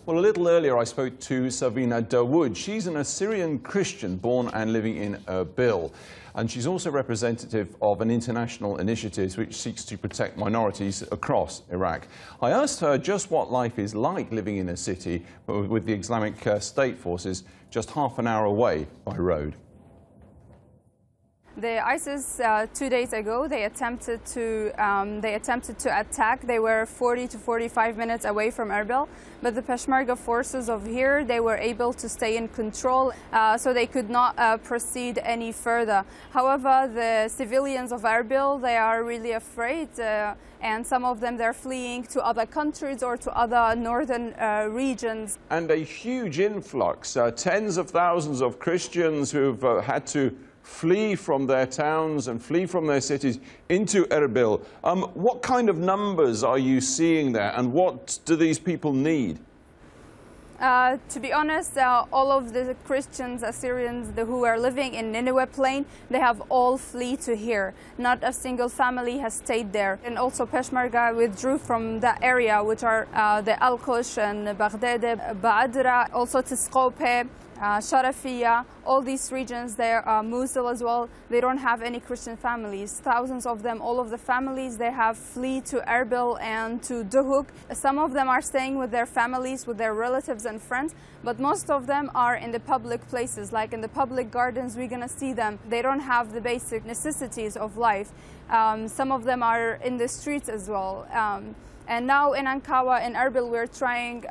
Well, a little earlier I spoke to Savina Dawood. She's an Assyrian Christian born and living in Irbil. And she's also representative of an international initiative which seeks to protect minorities across Iraq. I asked her just what life is like living in a city with the Islamic State forces just half an hour away by road. The ISIS 2 days ago, they attempted to attack. They were 40 to 45 minutes away from Irbil, but the Peshmerga forces of here, they were able to stay in control, so they could not proceed any further. However, the civilians of Irbil, they are really afraid, and some of them, they're fleeing to other countries or to other northern regions. And a huge influx, tens of thousands of Christians who've had to flee from their towns and flee from their cities into Irbil. What kind of numbers are you seeing there, and what do these people need? To be honest, all of the Christians, Assyrians who are living in Nineveh plain, they have all fled to here. Not a single family has stayed there. And also Peshmerga withdrew from that area, which are the Al-Qush and Baghdad, Badra, also Tisqope, Sharafiya, all these regions there, Mosul as well, they don't have any Christian families. Thousands of them, all of the families, they have fled to Irbil and to Duhok. Some of them are staying with their families, with their relatives and friends, but most of them are in the public places, like in the public gardens, we're gonna see them. They don't have the basic necessities of life. Some of them are in the streets as well. And now in Ankawa, in Irbil, we're trying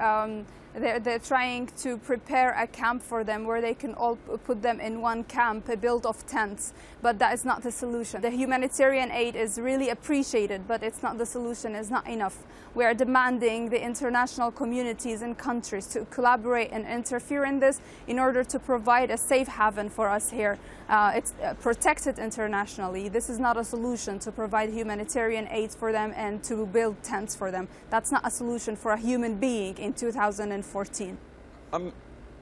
they're trying to prepare a camp for them where they can all put them in one camp built of tents, but that is not the solution. The humanitarian aid is really appreciated, but it's not the solution, it's not enough. We are demanding the international communities and countries to collaborate and interfere in this in order to provide a safe haven for us here. It's protected internationally. This is not a solution to provide humanitarian aid for them and to build tents for them. That's not a solution for a human being in 2014.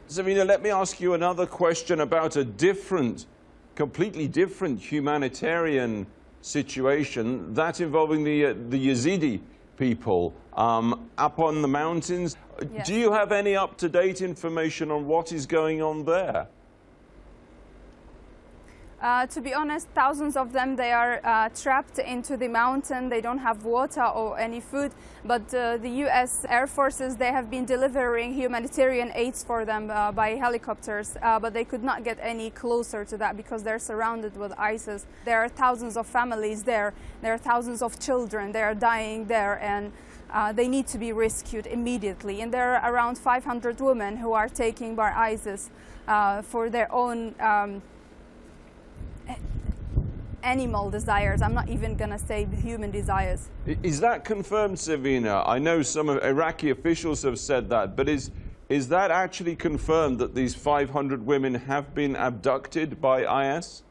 Savina, let me ask you another question about a completely different humanitarian situation, that involving the Yazidi people up on the mountains. Yes. Do you have any up-to-date information on what is going on there? To be honest, thousands of them, they are trapped into the mountain. They don't have water or any food, but the U.S. Air Forces, they have been delivering humanitarian aids for them by helicopters, but they could not get any closer to that because they're surrounded with ISIS. There are thousands of families there. There are thousands of children. They are dying there, and they need to be rescued immediately. And there are around 500 women who are taken by ISIS for their own animal desires. I'm not even going to say human desires. Is that confirmed, Savina? I know some of Iraqi officials have said that, but is that actually confirmed that these 500 women have been abducted by IS?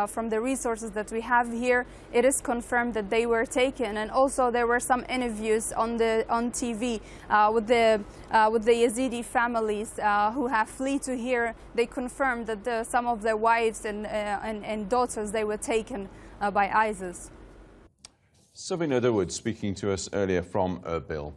From the resources that we have here, it is confirmed that they were taken, and also there were some interviews on TV with the Yazidi families who have fled to here. They confirmed that some of their wives and daughters, they were taken by ISIS. Savina Dawood speaking to us earlier from Irbil.